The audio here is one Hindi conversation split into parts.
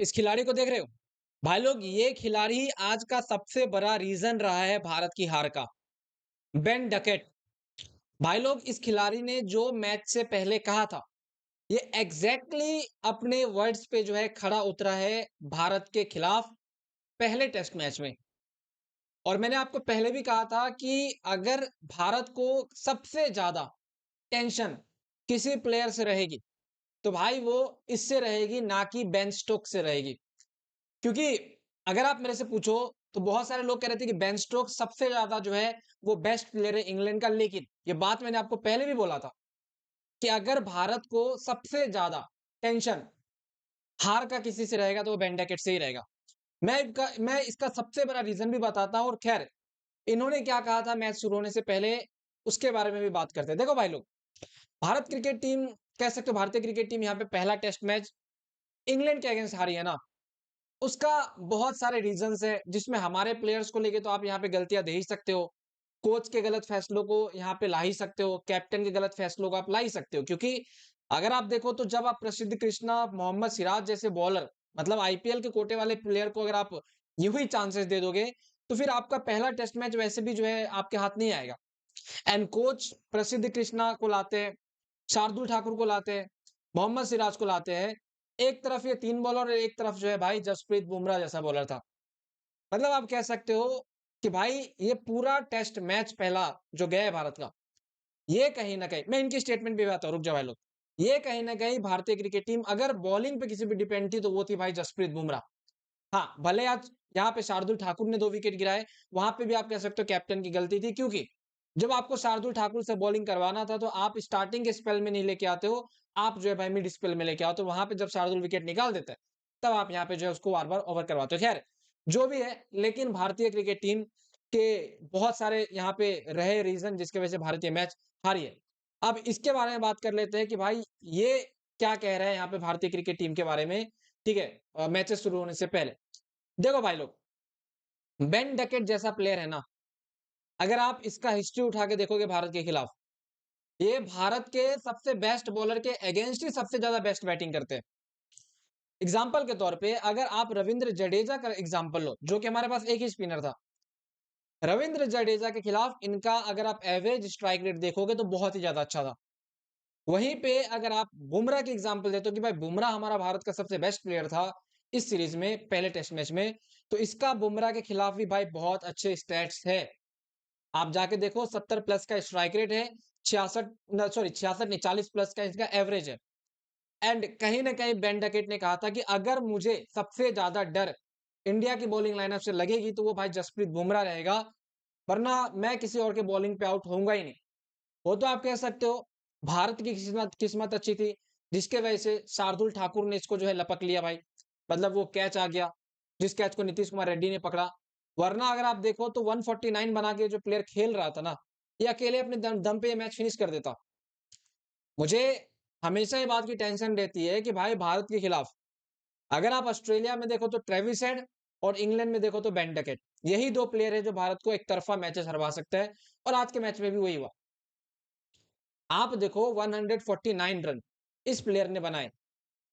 इस खिलाड़ी को देख रहे हो? भाई लोग ये खिलाड़ी ही आज का सबसे बड़ा रीज़न रहा है भारत की हार का, बेन डकेट। भाई लोग इस खिलाड़ी ने जो मैच से पहले कहा था, ये एग्ज़ैक्टली अपने वर्ड्स पे जो है खड़ा उतरा है भारत के खिलाफ पहले टेस्ट मैच में। और मैंने आपको पहले भी कहा था कि अगर भारत को सबसे ज़्यादा टेंशन किसी प्लेयर से रहेगी, तो भाई वो इससे रहेगी ना कि बेन स्टोक्स से रहेगी। क्योंकि अगर आप मेरे से पूछो तो बहुत सारे लोग कह रहे थे कि बेन स्टोक्स सबसे ज्यादा जो है वो बेस्ट प्लेयर है इंग्लैंड का, लेकिन ये बात मैंने आपको पहले भी बोला था कि अगर भारत को सबसे ज्यादा टेंशन हार का किसी से रहेगा तो वो बेन डकेट से ही रहेगा। मैं इसका सबसे बड़ा रीजन भी बताता हूं, और खैर इन्होंने क्या कहा था मैच शुरू होने से पहले उसके बारे में भी बात करते हैं। देखो भाई लोग, भारत क्रिकेट टीम, कह सकते हो भारतीय क्रिकेट टीम यहाँ पे पहला टेस्ट मैच इंग्लैंड के अगेंस्ट हारी है ना, उसका बहुत सारे रीजंस है, जिसमें हमारे प्लेयर्स को लेके तो आप यहाँ पे गलतियां दे ही सकते हो, कोच के गलत फैसलों को यहाँ पे ला ही सकते हो, कैप्टन के गलत फैसलों को आप ला ही सकते हो। क्योंकि अगर आप देखो तो जब आप प्रसिद्ध कृष्णा, मोहम्मद सिराज जैसे बॉलर, मतलब आईपीएल के कोटे वाले प्लेयर को अगर आप यूं ही चांसेस दे दोगे, तो फिर आपका पहला टेस्ट मैच वैसे भी जो है आपके हाथ नहीं आएगा। एंड कोच प्रसिद्ध कृष्णा को लाते हैं, शार्दुल ठाकुर को लाते हैं, मोहम्मद सिराज को लाते हैं। एक तरफ ये 3 बॉलर और एक तरफ जो है भाई जसप्रीत बुमराह जैसा बॉलर था। मतलब आप कह सकते हो कि भाई ये पूरा टेस्ट मैच पहला जो गया है भारत का, ये कहीं न कहीं मैं इनकी स्टेटमेंट पे भी आता हूँ, रुक जाओ भाई लोग। ये कहीं न कहीं भारतीय क्रिकेट टीम अगर बॉलिंग पे किसी पे डिपेंड थी तो वो थी भाई जसप्रीत बुमराह। हाँ, भले आज यहाँ पे शार्दुल ठाकुर ने 2 विकेट गिराए, वहाँ पे भी आप कह सकते हो कैप्टन की गलती थी, क्योंकि जब आपको शार्दुल ठाकुर से बॉलिंग करवाना था तो आप स्टार्टिंग के स्पेल में नहीं लेके आते हो, आप जो है भाई मिड स्पेल में लेके आओ, तो वहाँ पे जब शार्दुल विकेट निकाल देता है, तब आप यहाँ पे जो है उसको बार-बार ओवर करवाते हो। खैर, जो भी है, लेकिन भारतीय क्रिकेट टीम के बहुत सारे यहाँ पे रहे रीज़न जिसकी वजह से भारतीय मैच हारी है। अब इसके बारे में बात कर लेते हैं कि भाई ये क्या कह रहे हैं यहाँ पे भारतीय क्रिकेट टीम के बारे में, ठीक है? मैचेस शुरू होने से पहले। देखो भाई लोग, बेन डकेट जैसा प्लेयर है ना, अगर आप इसका हिस्ट्री उठा के देखोगे भारत के खिलाफ, ये भारत के सबसे बेस्ट बॉलर के अगेंस्ट ही सबसे ज्यादा बेस्ट बैटिंग करते हैं। एग्जाम्पल के तौर पे अगर आप रविंद्र जडेजा का एग्जाम्पल लो, जो कि हमारे पास एक ही स्पिनर था, रविंद्र जडेजा के खिलाफ इनका अगर आप एवरेज स्ट्राइक रेट देखोगे तो बहुत ही ज्यादा अच्छा था। वहीं पे अगर आप बुमराह की एग्जांपल देते हो कि भाई बुमराह हमारा भारत का सबसे बेस्ट प्लेयर था इस सीरीज में पहले टेस्ट मैच में, तो इसका बुमराह के खिलाफ भी भाई बहुत अच्छे स्टैट्स है। आप जाके देखो 70 प्लस का स्ट्राइक रेट है, 66 सॉरी 66 नहीं 40 प्लस का इसका एवरेज है। एंड कहीं ना कहीं बेन डकेट ने कहा था कि अगर मुझे सबसे ज्यादा डर इंडिया की बॉलिंग लाइनअप से लगेगी तो वो भाई जसप्रीत बुमराह रहेगा, वरना मैं किसी और के बॉलिंग पे आउट होऊंगा ही नहीं। वो तो आप कह सकते हो भारत की किस्मत किस्मत अच्छी थी, जिसके वजह से शार्दुल ठाकुर ने इसको जो है लपक लिया भाई। मतलब वो कैच आ गया, जिस कैच को नीतीश कुमार रेड्डी ने पकड़ा। वरना अगर आप देखो तो 149 बना के जो प्लेयर खेल रहा था ना, ये अकेले अपने दम पे ये मैच फिनिश कर देता। मुझे हमेशा ये बात की टेंशन रहती है कि भाई भारत के खिलाफ अगर आप ऑस्ट्रेलिया में देखो तो ट्रेविस हेड, और इंग्लैंड में देखो तो बेन डकेट, यही दो प्लेयर है जो भारत को एक तरफा मैचेस हरवा सकते हैं। और आज के मैच में भी वही हुआ। आप देखो 149 रन इस प्लेयर ने बनाए।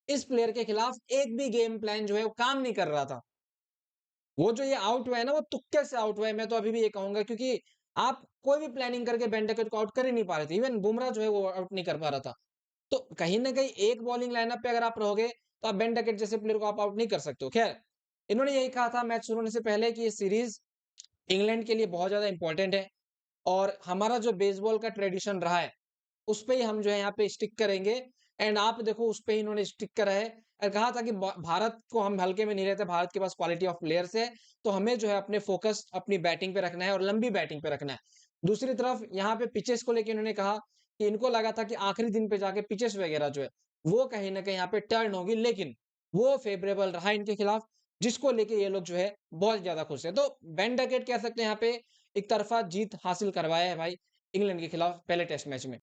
इस प्लेयर के खिलाफ एक भी गेम प्लान जो है वो काम नहीं कर रहा था। वो जो ये आउट हुआ है ना, वो तुक्के से आउट हुआ है, मैं तो अभी भी ये कहूंगा, क्योंकि आप कोई भी प्लानिंग करके बेन डकेट को आउट कर ही नहीं पा रहे थे। इवन बुमराह जो है वो आउट नहीं कर पा रहा था। तो कहीं ना कहीं एक बॉलिंग लाइनअप पे अगर आप रहोगे तो आप बेन डकेट जैसे प्लेयर को आप आउट नहीं कर सकते हो। खैर, इन्होंने यही कहा था मैच शुरू होने से पहले कि ये सीरीज इंग्लैंड के लिए बहुत ज्यादा इंपॉर्टेंट है, और हमारा जो बेसबॉल का ट्रेडिशन रहा है उस पे ही हम जो है यहाँ पे स्टिक करेंगे। एंड आप देखो उस पे ही इन्होंने स्टिक करा है, और कहा था कि भारत को हम हल्के में नहीं रहते, भारत के पास क्वालिटी ऑफ प्लेयर्स है, तो हमें जो है अपने फोकस अपनी बैटिंग पे रखना है और लंबी बैटिंग पे रखना है। दूसरी तरफ यहाँ पे पिचेस को लेकर इन्होंने कहा कि इनको लगा था कि आखिरी दिन पे जाके पिचेस वगैरह जो है वो कहीं ना कहीं यहाँ पे टर्न होगी, लेकिन वो फेवरेबल रहा इनके खिलाफ, जिसको लेके ये लोग जो है बहुत ज्यादा खुश है। तो बेन डकेट कह सकते हैं यहाँ पे एक तरफा जीत हासिल करवाया है भाई इंग्लैंड के खिलाफ पहले टेस्ट मैच में।